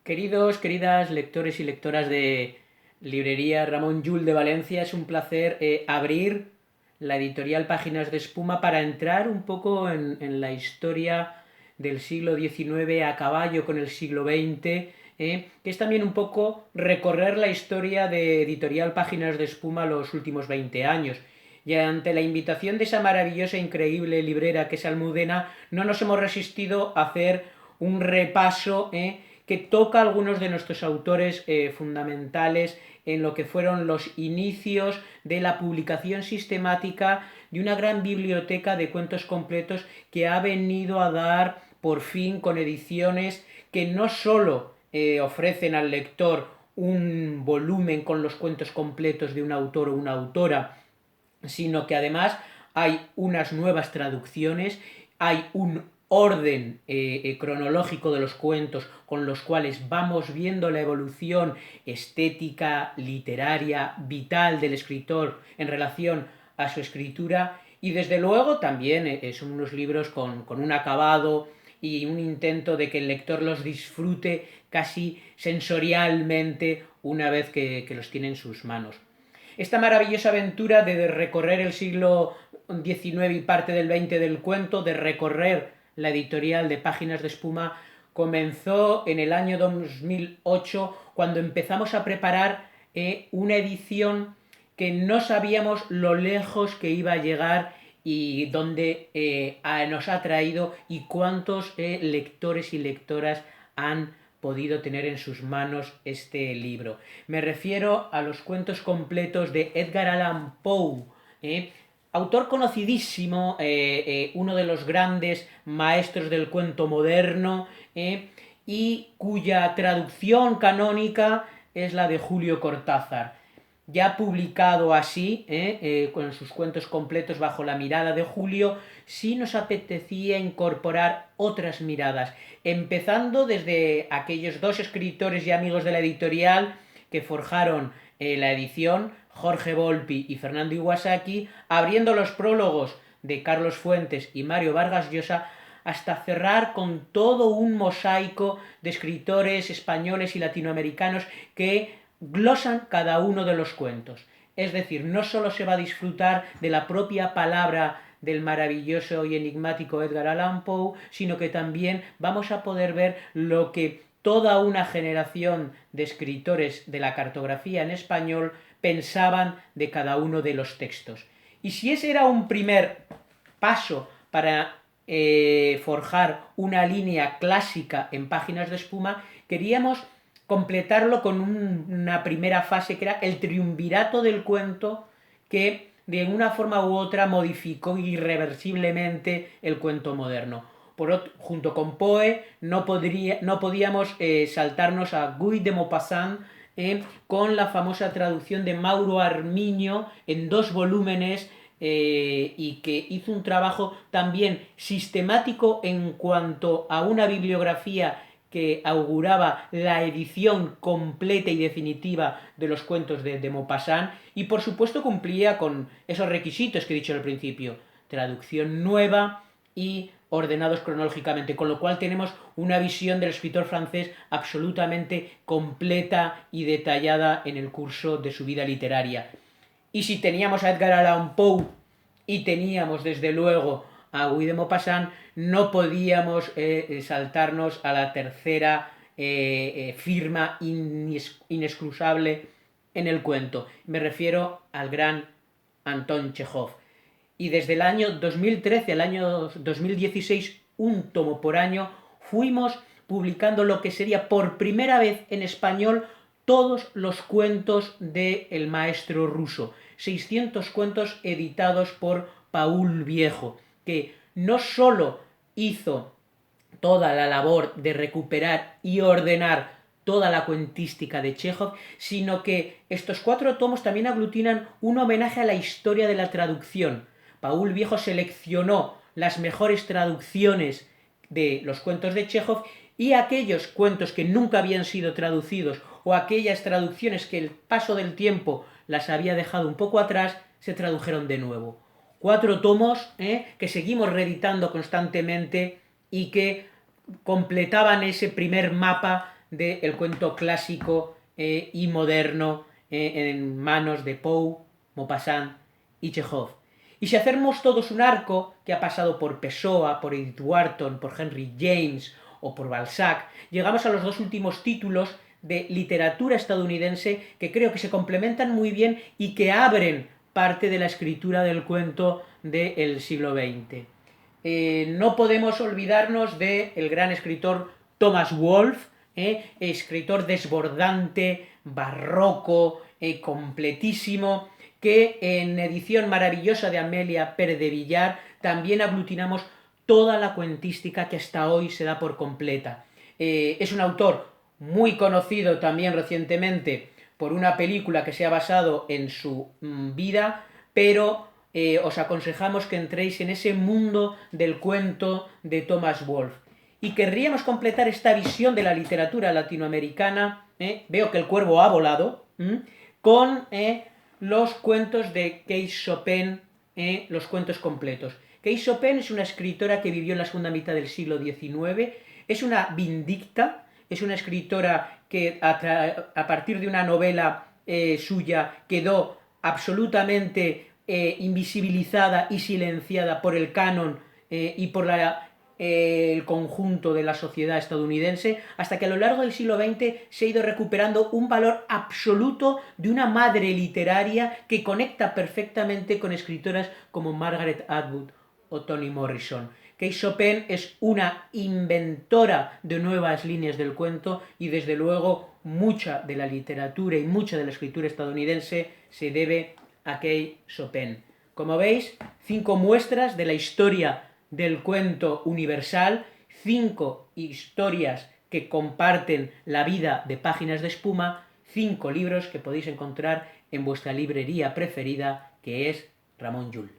Queridas lectores y lectoras de Librería Ramón Llull de Valencia, es un placer abrir la editorial Páginas de Espuma para entrar un poco en la historia del siglo XIX a caballo con el siglo XX, que es también un poco recorrer la historia de editorial Páginas de Espuma los últimos 20 años. Y ante la invitación de esa maravillosa e increíble librera que es Almudena, no nos hemos resistido a hacer un repaso que toca a algunos de nuestros autores fundamentales en lo que fueron los inicios de la publicación sistemática de una gran biblioteca de cuentos completos que ha venido a dar por fin con ediciones que no solo ofrecen al lector un volumen con los cuentos completos de un autor o una autora, sino que además hay unas nuevas traducciones, hay un orden cronológico de los cuentos con los cuales vamos viendo la evolución estética, literaria, vital del escritor en relación a su escritura, y desde luego también son unos libros con un acabado y un intento de que el lector los disfrute casi sensorialmente una vez que los tiene en sus manos. Esta maravillosa aventura de recorrer el siglo XIX y parte del XX del cuento, de recorrer la editorial de Páginas de Espuma, comenzó en el año 2008, cuando empezamos a preparar una edición que no sabíamos lo lejos que iba a llegar y dónde nos ha traído y cuántos lectores y lectoras han podido tener en sus manos este libro. Me refiero a los cuentos completos de Edgar Allan Poe, autor conocidísimo, uno de los grandes maestros del cuento moderno, y cuya traducción canónica es la de Julio Cortázar. Ya publicado así, con sus cuentos completos bajo la mirada de Julio, sí nos apetecía incorporar otras miradas, empezando desde aquellos dos escritores y amigos de la editorial que forjaron la edición, Jorge Volpi y Fernando Iwasaki, abriendo los prólogos de Carlos Fuentes y Mario Vargas Llosa, hasta cerrar con todo un mosaico de escritores españoles y latinoamericanos que glosan cada uno de los cuentos. Es decir, no solo se va a disfrutar de la propia palabra del maravilloso y enigmático Edgar Allan Poe, sino que también vamos a poder ver lo que toda una generación de escritores de la cartografía en español pensaban de cada uno de los textos. Y si ese era un primer paso para forjar una línea clásica en Páginas de Espuma, queríamos completarlo con una primera fase que era el triunvirato del cuento, que de una forma u otra modificó irreversiblemente el cuento moderno. Junto con Poe no podíamos saltarnos a Guy de Maupassant, con la famosa traducción de Mauro Armiño en 2 volúmenes, y que hizo un trabajo también sistemático en cuanto a una bibliografía que auguraba la edición completa y definitiva de los cuentos de Maupassant, y por supuesto cumplía con esos requisitos que he dicho al principio: traducción nueva y ordenados cronológicamente, con lo cual tenemos una visión del escritor francés absolutamente completa y detallada en el curso de su vida literaria. Y si teníamos a Edgar Allan Poe y teníamos desde luego a Guy de Maupassant, no podíamos saltarnos a la tercera firma inexcusable en el cuento. Me refiero al gran Anton Chejov. Y desde el año 2013 al año 2016, un tomo por año, fuimos publicando lo que sería por primera vez en español todos los cuentos del maestro ruso. 600 cuentos editados por Paul Viejo, que no solo hizo toda la labor de recuperar y ordenar toda la cuentística de Chejov, sino que estos 4 tomos también aglutinan un homenaje a la historia de la traducción. Paul Viejo seleccionó las mejores traducciones de los cuentos de Chejov, y aquellos cuentos que nunca habían sido traducidos o aquellas traducciones que el paso del tiempo las había dejado un poco atrás, se tradujeron de nuevo. 4 tomos que seguimos reeditando constantemente y que completaban ese primer mapa del cuento clásico y moderno en manos de Poe, Maupassant y Chekhov. Y si hacemos todos un arco que ha pasado por Pessoa, por Edith Wharton, por Henry James o por Balzac, llegamos a los dos últimos títulos de literatura estadounidense que creo que se complementan muy bien y que abren parte de la escritura del cuento del siglo XX. No podemos olvidarnos del gran escritor Thomas Wolfe, escritor desbordante, barroco, completísimo, que en edición maravillosa de Amelia Pérez de Villar también aglutinamos toda la cuentística que hasta hoy se da por completa. Es un autor muy conocido también recientemente por una película que se ha basado en su vida, pero os aconsejamos que entréis en ese mundo del cuento de Thomas Wolfe. Y querríamos completar esta visión de la literatura latinoamericana, veo que el cuervo ha volado, con los cuentos de Kate Chopin, los cuentos completos. Kate Chopin es una escritora que vivió en la segunda mitad del siglo XIX, es una vindicta, es una escritora que a partir de una novela suya quedó absolutamente invisibilizada y silenciada por el canon y por el conjunto de la sociedad estadounidense, hasta que a lo largo del siglo XX se ha ido recuperando un valor absoluto de una madre literaria que conecta perfectamente con escritoras como Margaret Atwood o Toni Morrison. Kate Chopin es una inventora de nuevas líneas del cuento y desde luego mucha de la literatura y mucha de la escritura estadounidense se debe a Kate Chopin. Como veis, 5 muestras de la historia del cuento universal, 5 historias que comparten la vida de Páginas de Espuma, 5 libros que podéis encontrar en vuestra librería preferida, que es Ramon Llull.